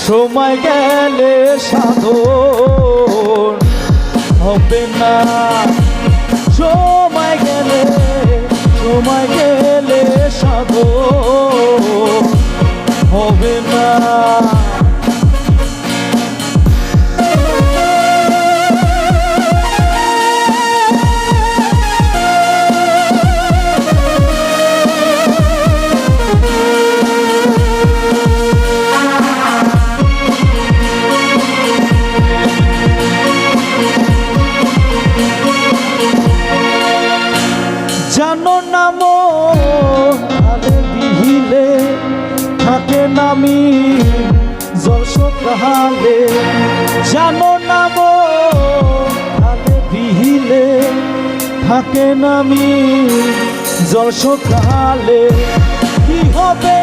সময় গেলে সাধন হবে না, সময় গেলে সাধন হবে না। জানো না মনে বিহিলে থাকে নামি জল সকালে, জানো না মনে বিহিলে থাকে নামি জল সকালে। কি হবে